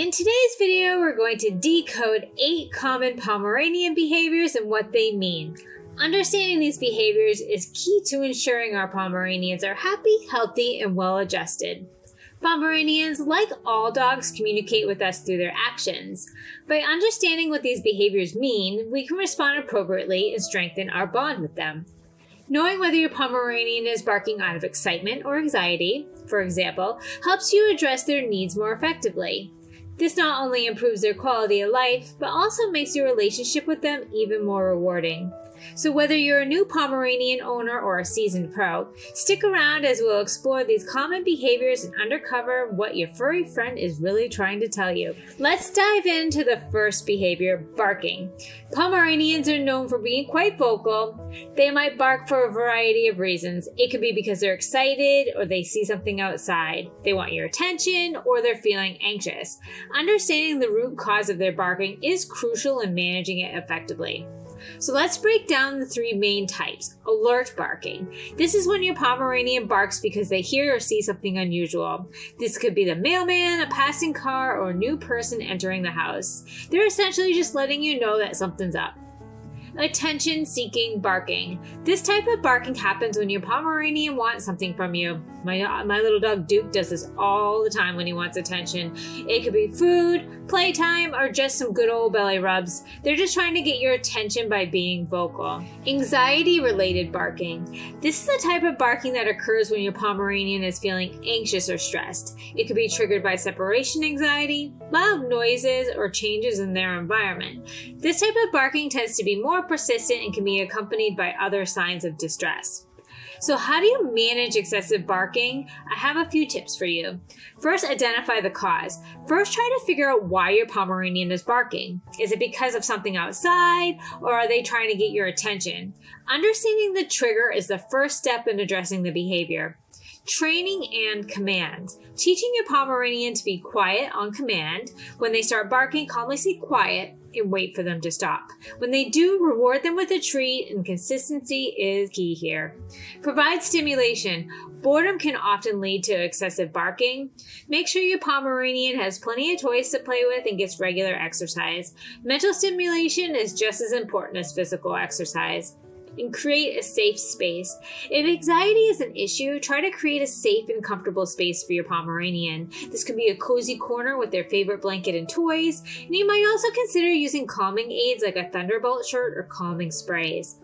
In today's video, we're going to decode 8 common Pomeranian behaviors and what they mean. Understanding these behaviors is key to ensuring our Pomeranians are happy, healthy, and well-adjusted. Pomeranians, like all dogs, communicate with us through their actions. By understanding what these behaviors mean, we can respond appropriately and strengthen our bond with them. Knowing whether your Pomeranian is barking out of excitement or anxiety, for example, helps you address their needs more effectively. This not only improves their quality of life, but also makes your relationship with them even more rewarding. So whether you're a new Pomeranian owner or a seasoned pro, stick around as we'll explore these common behaviors and uncover what your furry friend is really trying to tell you. Let's dive into the first behavior, barking. Pomeranians are known for being quite vocal. They might bark for a variety of reasons. It could be because they're excited or they see something outside. They want your attention or they're feeling anxious. Understanding the root cause of their barking is crucial in managing it effectively. So let's break down the 3 main types. Alert barking. This is when your Pomeranian barks because they hear or see something unusual. This could be the mailman, a passing car, or a new person entering the house. They're essentially just letting you know that something's up. Attention-seeking barking. This type of barking happens when your Pomeranian wants something from you. My little dog Duke does this all the time when he wants attention. It could be food, playtime, or just some good old belly rubs. They're just trying to get your attention by being vocal. Anxiety-related barking. This is the type of barking that occurs when your Pomeranian is feeling anxious or stressed. It could be triggered by separation anxiety, loud noises, or changes in their environment. This type of barking tends to be more persistent and can be accompanied by other signs of distress. So how do you manage excessive barking? I have a few tips for you. First, identify the cause. First, try to figure out why your Pomeranian is barking. Is it because of something outside, or are they trying to get your attention? Understanding the trigger is the first step in addressing the behavior. Training and commands. Teaching your Pomeranian to be quiet on command. When they start barking, calmly say quiet and wait for them to stop. When they do, reward them with a treat, and consistency is key here. Provide stimulation. Boredom can often lead to excessive barking. Make sure your Pomeranian has plenty of toys to play with and gets regular exercise. Mental stimulation is just as important as physical exercise. And create a safe space. If anxiety is an issue, try to create a safe and comfortable space for your Pomeranian. This could be a cozy corner with their favorite blanket and toys, and you might also consider using calming aids like a Thunderbolt shirt or calming sprays.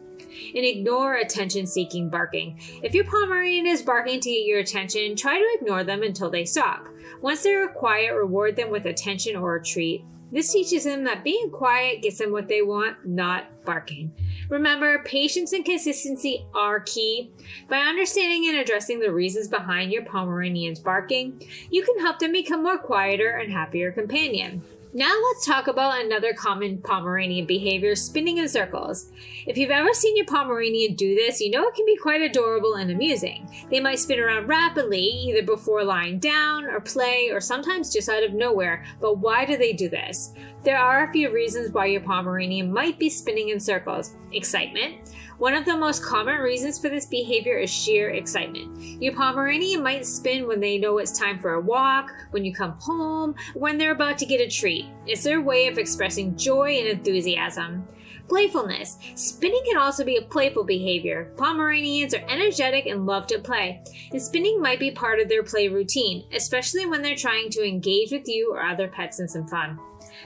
And ignore attention-seeking barking. If your Pomeranian is barking to get your attention, try to ignore them until they stop. Once they are quiet, reward them with attention or a treat. This teaches them that being quiet gets them what they want, not barking. Remember, patience and consistency are key. By understanding and addressing the reasons behind your Pomeranian's barking, you can help them become more quieter and happier companion. Now let's talk about another common Pomeranian behavior, spinning in circles. If you've ever seen your Pomeranian do this, you know it can be quite adorable and amusing. They might spin around rapidly, either before lying down or play, or sometimes just out of nowhere. But why do they do this? There are a few reasons why your Pomeranian might be spinning in circles. Excitement. One of the most common reasons for this behavior is sheer excitement. Your Pomeranian might spin when they know it's time for a walk, when you come home, when they're about to get a treat. It's their way of expressing joy and enthusiasm. Playfulness. Spinning can also be a playful behavior. Pomeranians are energetic and love to play, and spinning might be part of their play routine, especially when they're trying to engage with you or other pets in some fun.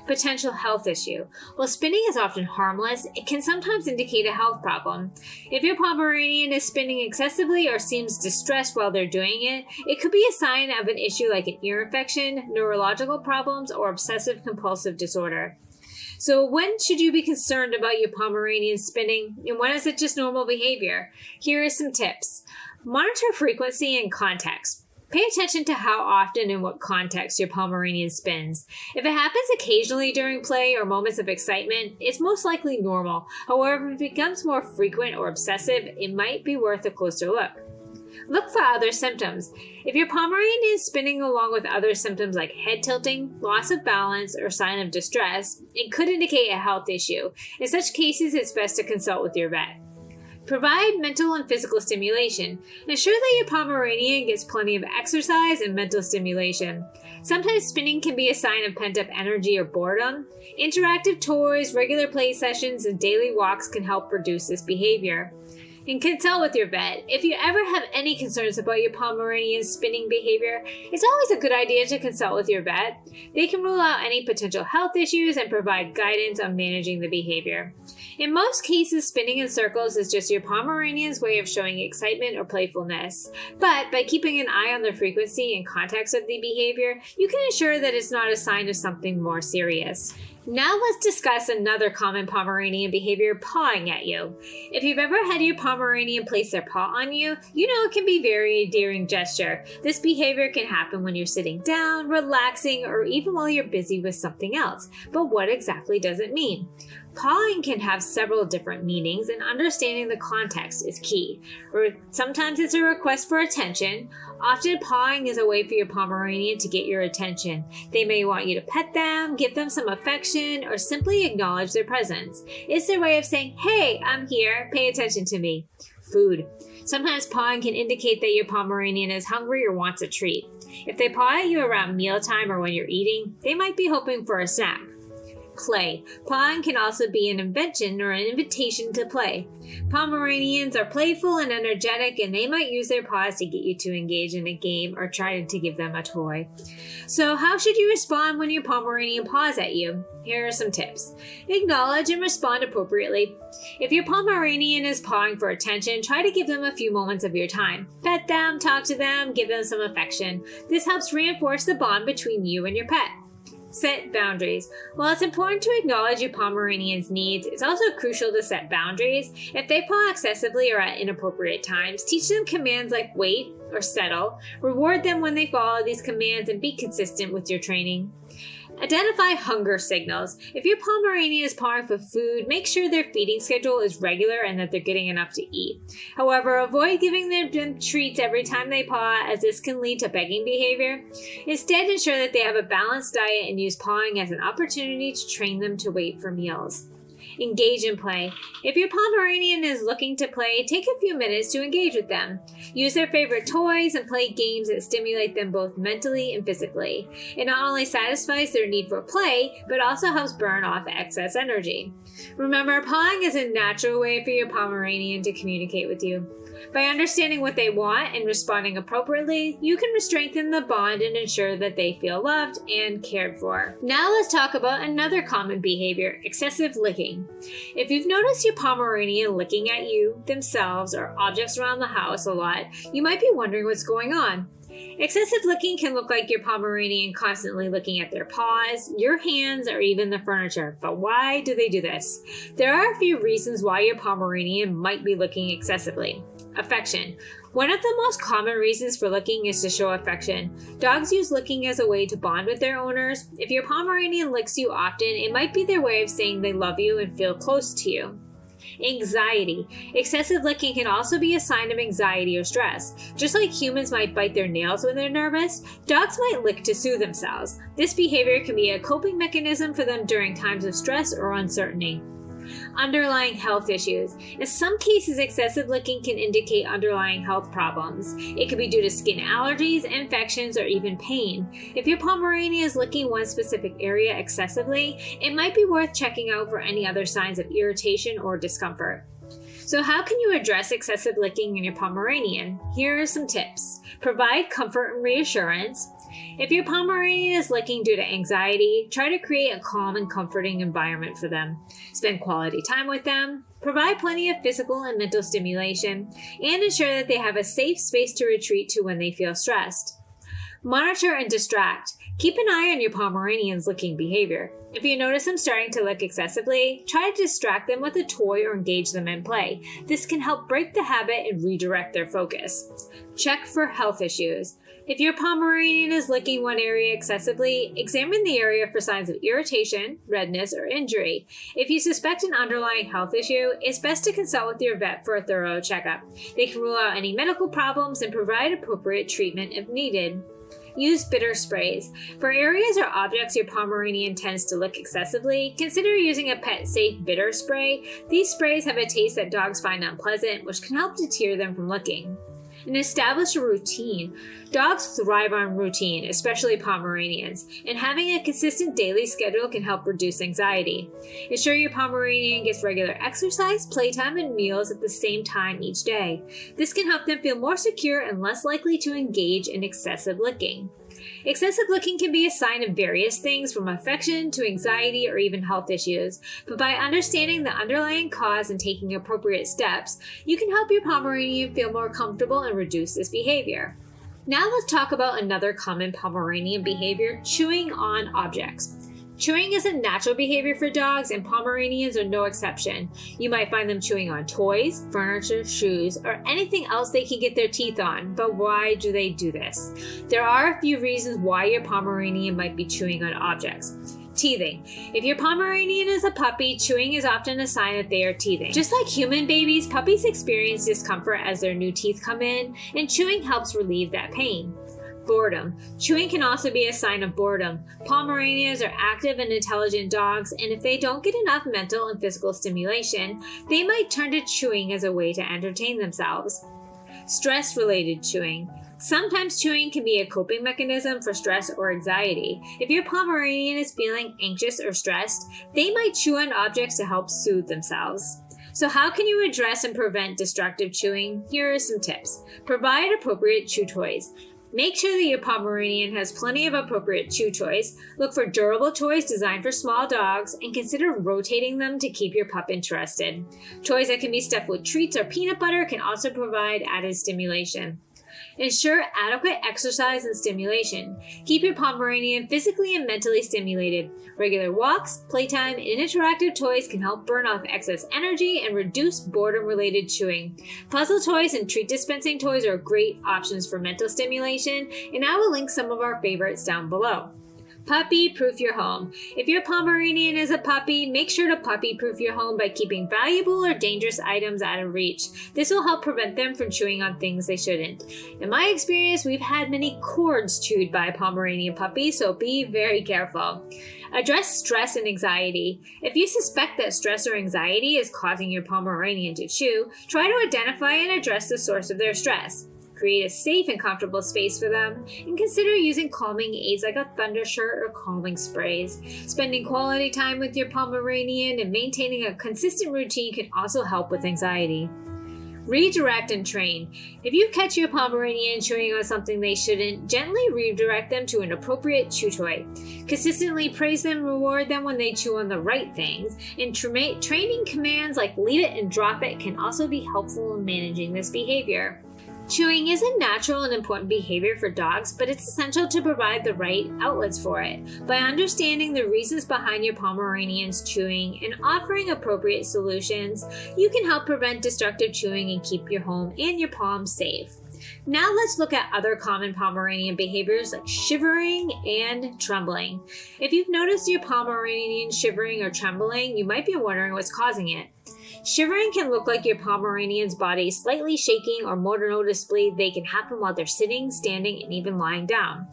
Potential health issue. While spinning is often harmless, it can sometimes indicate a health problem. If your Pomeranian is spinning excessively or seems distressed while they're doing it, it could be a sign of an issue like an ear infection, neurological problems, or obsessive-compulsive disorder. So when should you be concerned about your Pomeranian spinning, and when is it just normal behavior? Here are some tips. Monitor frequency and context. Pay attention to how often and what context your Pomeranian spins. If it happens occasionally during play or moments of excitement, it's most likely normal. However, if it becomes more frequent or obsessive, it might be worth a closer look. Look for other symptoms. If your Pomeranian is spinning along with other symptoms like head tilting, loss of balance, or sign of distress, it could indicate a health issue. In such cases, it's best to consult with your vet. Provide mental and physical stimulation. Ensure that your Pomeranian gets plenty of exercise and mental stimulation. Sometimes spinning can be a sign of pent-up energy or boredom. Interactive toys, regular play sessions, and daily walks can help reduce this behavior. And consult with your vet. If you ever have any concerns about your Pomeranian's spinning behavior, it's always a good idea to consult with your vet. They can rule out any potential health issues and provide guidance on managing the behavior. In most cases, spinning in circles is just your Pomeranian's way of showing excitement or playfulness. But by keeping an eye on the frequency and context of the behavior, you can ensure that it's not a sign of something more serious. Now let's discuss another common Pomeranian behavior, pawing at you. If you've ever had your Pomeranian place their paw on you, you know it can be a very endearing gesture. This behavior can happen when you're sitting down, relaxing, or even while you're busy with something else. But what exactly does it mean? Pawing can have several different meanings, and understanding the context is key. Or sometimes it's a request for attention. Often pawing is a way for your Pomeranian to get your attention. They may want you to pet them, give them some affection, or simply acknowledge their presence. It's their way of saying, "Hey, I'm here, pay attention to me." Food. Sometimes pawing can indicate that your Pomeranian is hungry or wants a treat. If they paw at you around mealtime or when you're eating, they might be hoping for a snack. Play. Pawing can also be an invention or an invitation to play. Pomeranians are playful and energetic, and they might use their paws to get you to engage in a game or try to give them a toy. So how should you respond when your Pomeranian paws at you? Here are some tips. Acknowledge and respond appropriately. If your Pomeranian is pawing for attention, try to give them a few moments of your time. Pet them, talk to them, give them some affection. This helps reinforce the bond between you and your pet. Set boundaries. While it's important to acknowledge your Pomeranian's needs, it's also crucial to set boundaries. If they paw excessively or at inappropriate times, teach them commands like wait or settle. Reward them when they follow these commands and be consistent with your training. Identify hunger signals. If your Pomeranian is pawing for food, make sure their feeding schedule is regular and that they're getting enough to eat. However, avoid giving them treats every time they paw, as this can lead to begging behavior. Instead, ensure that they have a balanced diet and use pawing as an opportunity to train them to wait for meals. Engage in play. If your Pomeranian is looking to play, take a few minutes to engage with them. Use their favorite toys and play games that stimulate them both mentally and physically. It not only satisfies their need for play, but also helps burn off excess energy. Remember, pawing is a natural way for your Pomeranian to communicate with you. By understanding what they want and responding appropriately, you can strengthen the bond and ensure that they feel loved and cared for. Now let's talk about another common behavior, excessive licking. If you've noticed your Pomeranian licking at you, themselves, or objects around the house a lot, you might be wondering what's going on. Excessive licking can look like your Pomeranian constantly looking at their paws, your hands, or even the furniture. But why do they do this? There are a few reasons why your Pomeranian might be licking excessively. Affection. One of the most common reasons for licking is to show affection. Dogs use licking as a way to bond with their owners. If your Pomeranian licks you often, it might be their way of saying they love you and feel close to you. Anxiety. Excessive licking can also be a sign of anxiety or stress. Just like humans might bite their nails when they're nervous, dogs might lick to soothe themselves. This behavior can be a coping mechanism for them during times of stress or uncertainty. Underlying health issues. In some cases, excessive licking can indicate underlying health problems. It could be due to skin allergies, infections, or even pain. If your Pomeranian is licking one specific area excessively, it might be worth checking out for any other signs of irritation or discomfort. So how can you address excessive licking in your Pomeranian? Here are some tips. Provide comfort and reassurance. If your Pomeranian is licking due to anxiety, try to create a calm and comforting environment for them. Spend quality time with them. Provide plenty of physical and mental stimulation, and ensure that they have a safe space to retreat to when they feel stressed. Monitor and distract. Keep an eye on your Pomeranian's licking behavior. If you notice them starting to lick excessively, try to distract them with a toy or engage them in play. This can help break the habit and redirect their focus. Check for health issues. If your Pomeranian is licking one area excessively, examine the area for signs of irritation, redness, or injury. If you suspect an underlying health issue, it's best to consult with your vet for a thorough checkup. They can rule out any medical problems and provide appropriate treatment if needed. Use bitter sprays. For areas or objects your Pomeranian tends to lick excessively, consider using a pet-safe bitter spray. These sprays have a taste that dogs find unpleasant, which can help deter them from licking. And establish a routine. Dogs thrive on routine, especially Pomeranians, and having a consistent daily schedule can help reduce anxiety. Ensure your Pomeranian gets regular exercise, playtime, and meals at the same time each day. This can help them feel more secure and less likely to engage in excessive licking. Excessive licking can be a sign of various things, from affection to anxiety or even health issues, but by understanding the underlying cause and taking appropriate steps, you can help your Pomeranian feel more comfortable and reduce this behavior. Now let's talk about another common Pomeranian behavior, chewing on objects. Chewing is a natural behavior for dogs, and Pomeranians are no exception. You might find them chewing on toys, furniture, shoes, or anything else they can get their teeth on. But why do they do this? There are a few reasons why your Pomeranian might be chewing on objects. Teething. If your Pomeranian is a puppy, chewing is often a sign that they are teething. Just like human babies, puppies experience discomfort as their new teeth come in, and chewing helps relieve that pain. Boredom. Chewing can also be a sign of boredom. Pomeranians are active and intelligent dogs, and if they don't get enough mental and physical stimulation, they might turn to chewing as a way to entertain themselves. Stress-related chewing. Sometimes chewing can be a coping mechanism for stress or anxiety. If your Pomeranian is feeling anxious or stressed, they might chew on objects to help soothe themselves. So how can you address and prevent destructive chewing? Here are some tips. Provide appropriate chew toys. Make sure that your Pomeranian has plenty of appropriate chew toys. Look for durable toys designed for small dogs, and consider rotating them to keep your pup interested. Toys that can be stuffed with treats or peanut butter can also provide added stimulation. Ensure adequate exercise and stimulation. Keep your Pomeranian physically and mentally stimulated. Regular walks, playtime, and interactive toys can help burn off excess energy and reduce boredom-related chewing. Puzzle toys and treat dispensing toys are great options for mental stimulation, and I will link some of our favorites down below. Puppy-proof your home. If your Pomeranian is a puppy, make sure to puppy-proof your home by keeping valuable or dangerous items out of reach. This will help prevent them from chewing on things they shouldn't. In my experience, we've had many cords chewed by Pomeranian puppies, so be very careful. Address stress and anxiety. If you suspect that stress or anxiety is causing your Pomeranian to chew, try to identify and address the source of their stress. Create a safe and comfortable space for them, and consider using calming aids like a thunder shirt or calming sprays. Spending quality time with your Pomeranian and maintaining a consistent routine can also help with anxiety. Redirect and train. If you catch your Pomeranian chewing on something they shouldn't, gently redirect them to an appropriate chew toy. Consistently praise them and reward them when they chew on the right things, and training commands like leave it and drop it can also be helpful in managing this behavior. Chewing is a natural and important behavior for dogs, but it's essential to provide the right outlets for it. By understanding the reasons behind your Pomeranian's chewing and offering appropriate solutions, you can help prevent destructive chewing and keep your home and your Pom safe. Now let's look at other common Pomeranian behaviors like shivering and trembling. If you've noticed your Pomeranian shivering or trembling, you might be wondering what's causing it. Shivering can look like your Pomeranian's body slightly shaking, or more noticeably, they can happen while they're sitting, standing, and even lying down.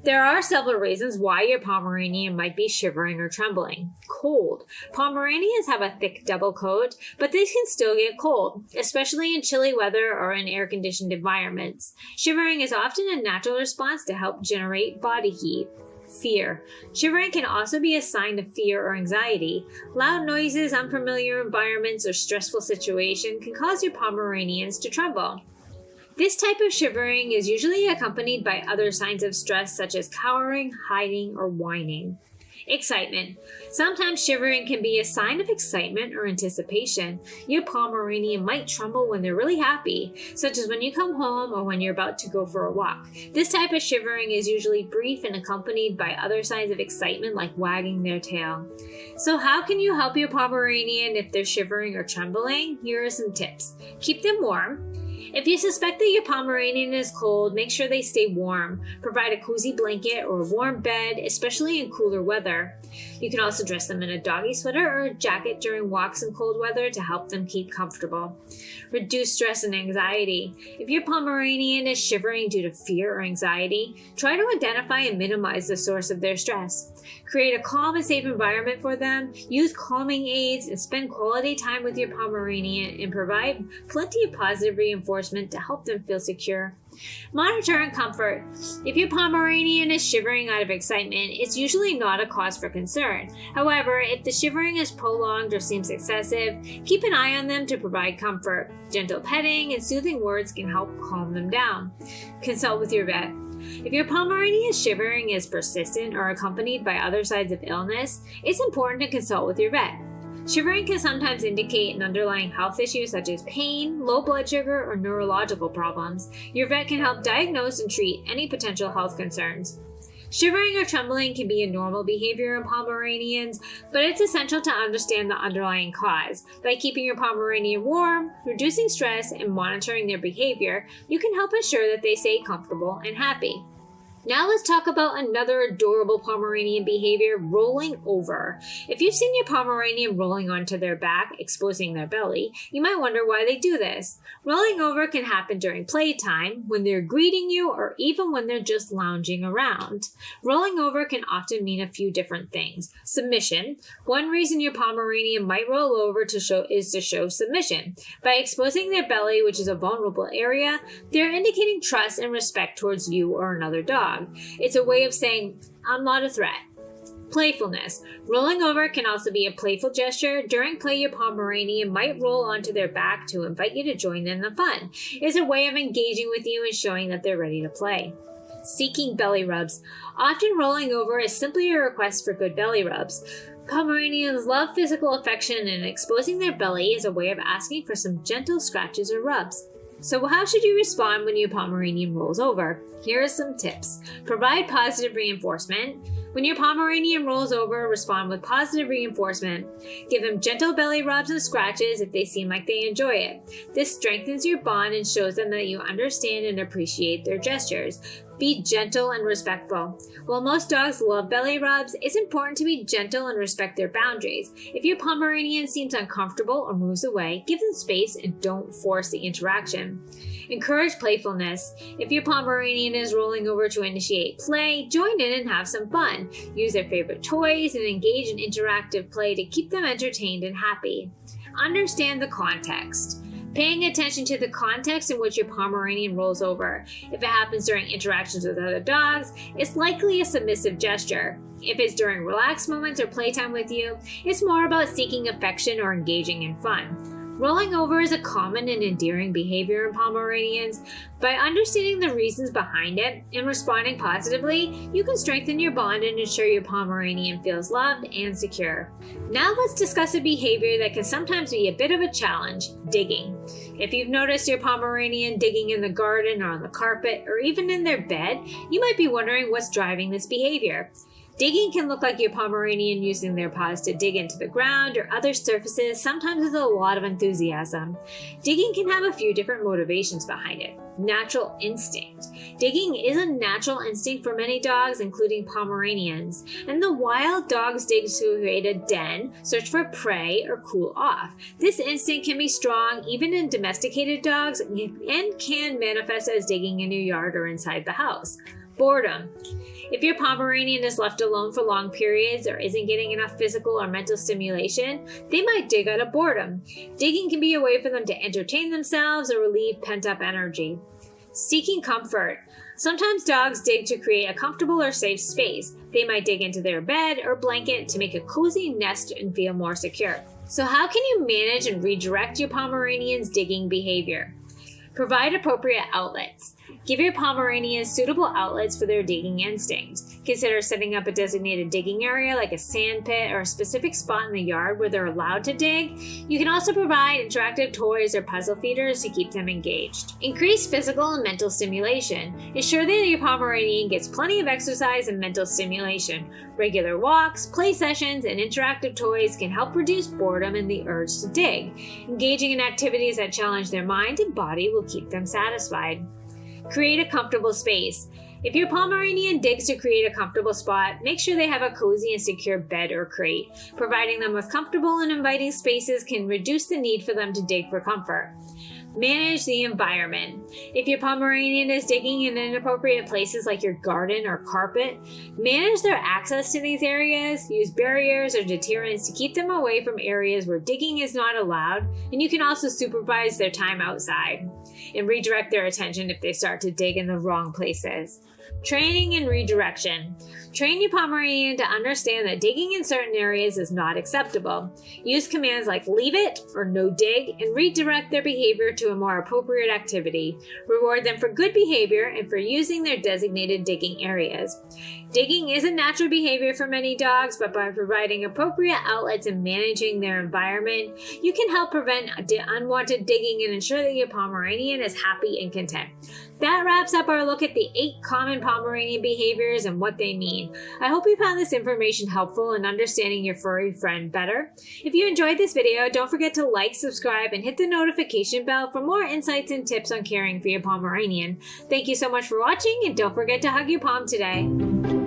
There are several reasons why your Pomeranian might be shivering or trembling. Cold. Pomeranians have a thick double coat, but they can still get cold, especially in chilly weather or in air-conditioned environments. Shivering is often a natural response to help generate body heat. Fear. Shivering can also be a sign of fear or anxiety. Loud noises, unfamiliar environments, or stressful situation can cause your Pomeranians to tremble. This type of shivering is usually accompanied by other signs of stress such as cowering, hiding, or whining. Excitement. Sometimes shivering can be a sign of excitement or anticipation. Your Pomeranian might tremble when they're really happy, such as when you come home or when you're about to go for a walk. This type of shivering is usually brief and accompanied by other signs of excitement like wagging their tail. So how can you help your Pomeranian if they're shivering or trembling? Here are some tips. Keep them warm. If you suspect that your Pomeranian is cold, make sure they stay warm. Provide a cozy blanket or a warm bed, especially in cooler weather. You can also dress them in a doggy sweater or a jacket during walks in cold weather to help them keep comfortable. Reduce stress and anxiety. If your Pomeranian is shivering due to fear or anxiety, try to identify and minimize the source of their stress. Create a calm and safe environment for them, use calming aids, and spend quality time with your Pomeranian and provide plenty of positive reinforcement to help them feel secure. Monitor and comfort. If your Pomeranian is shivering out of excitement, it's usually not a cause for concern. However, if the shivering is prolonged or seems excessive, keep an eye on them to provide comfort. Gentle petting and soothing words can help calm them down. Consult with your vet. If your Pomeranian shivering is persistent or accompanied by other signs of illness, it's important to consult with your vet. Shivering can sometimes indicate an underlying health issue such as pain, low blood sugar, or neurological problems. Your vet can help diagnose and treat any potential health concerns. Shivering or trembling can be a normal behavior in Pomeranians, but it's essential to understand the underlying cause. By keeping your Pomeranian warm, reducing stress, and monitoring their behavior, you can help ensure that they stay comfortable and happy. Now let's talk about another adorable Pomeranian behavior, rolling over. If you've seen your Pomeranian rolling onto their back, exposing their belly, you might wonder why they do this. Rolling over can happen during playtime, when they're greeting you, or even when they're just lounging around. Rolling over can often mean a few different things. Submission. One reason your Pomeranian might roll over is to show submission. By exposing their belly, which is a vulnerable area, they're indicating trust and respect towards you or another dog. It's a way of saying, I'm not a threat. Playfulness. Rolling over can also be a playful gesture. During play, your Pomeranian might roll onto their back to invite you to join in the fun. It's a way of engaging with you and showing that they're ready to play. Seeking belly rubs. Often rolling over is simply a request for good belly rubs. Pomeranians love physical affection, and exposing their belly is a way of asking for some gentle scratches or rubs. So how should you respond when your Pomeranian rolls over? Here are some tips. Provide positive reinforcement. When your Pomeranian rolls over, respond with positive reinforcement. Give them gentle belly rubs and scratches if they seem like they enjoy it. This strengthens your bond and shows them that you understand and appreciate their gestures. Be gentle and respectful. While most dogs love belly rubs, it's important to be gentle and respect their boundaries. If your Pomeranian seems uncomfortable or moves away, give them space and don't force the interaction. Encourage playfulness. If your Pomeranian is rolling over to initiate play, join in and have some fun. Use their favorite toys and engage in interactive play to keep them entertained and happy. Understand the context. Paying attention to the context in which your Pomeranian rolls over. If it happens during interactions with other dogs, it's likely a submissive gesture. If it's during relaxed moments or playtime with you, it's more about seeking affection or engaging in fun. Rolling over is a common and endearing behavior in Pomeranians. By understanding the reasons behind it and responding positively, you can strengthen your bond and ensure your Pomeranian feels loved and secure. Now let's discuss a behavior that can sometimes be a bit of a challenge: digging. If you've noticed your Pomeranian digging in the garden or on the carpet or even in their bed, you might be wondering what's driving this behavior. Digging can look like your Pomeranian using their paws to dig into the ground or other surfaces, sometimes with a lot of enthusiasm. Digging can have a few different motivations behind it. Natural instinct. Digging is a natural instinct for many dogs, including Pomeranians. In the wild, dogs dig to create a den, search for prey, or cool off. This instinct can be strong even in domesticated dogs and can manifest as digging in your yard or inside the house. Boredom. If your Pomeranian is left alone for long periods or isn't getting enough physical or mental stimulation, they might dig out of boredom. Digging can be a way for them to entertain themselves or relieve pent-up energy. Seeking comfort. Sometimes dogs dig to create a comfortable or safe space. They might dig into their bed or blanket to make a cozy nest and feel more secure. So how can you manage and redirect your Pomeranian's digging behavior? Provide appropriate outlets. Give your Pomeranians suitable outlets for their digging instinct. Consider setting up a designated digging area like a sand pit or a specific spot in the yard where they're allowed to dig. You can also provide interactive toys or puzzle feeders to keep them engaged. Increase physical and mental stimulation. Ensure that your Pomeranian gets plenty of exercise and mental stimulation. Regular walks, play sessions, and interactive toys can help reduce boredom and the urge to dig. Engaging in activities that challenge their mind and body will keep them satisfied. Create a comfortable space. If your Pomeranian digs to create a comfortable spot, make sure they have a cozy and secure bed or crate. Providing them with comfortable and inviting spaces can reduce the need for them to dig for comfort. Manage the environment. If your Pomeranian is digging in inappropriate places like your garden or carpet, manage their access to these areas. Use barriers or deterrents to keep them away from areas where digging is not allowed, and you can also supervise their time outside and redirect their attention if they start to dig in the wrong places. Training and redirection. Train your Pomeranian to understand that digging in certain areas is not acceptable. Use commands like leave it or no dig and redirect their behavior to a more appropriate activity. Reward them for good behavior and for using their designated digging areas. Digging is a natural behavior for many dogs, but by providing appropriate outlets and managing their environment, you can help prevent unwanted digging and ensure that your Pomeranian is happy and content. That wraps up our look at the 8 common Pomeranian behaviors and what they mean. I hope you found this information helpful in understanding your furry friend better. If you enjoyed this video, don't forget to like, subscribe, and hit the notification bell for more insights and tips on caring for your Pomeranian. Thank you so much for watching, and don't forget to hug your Pom today.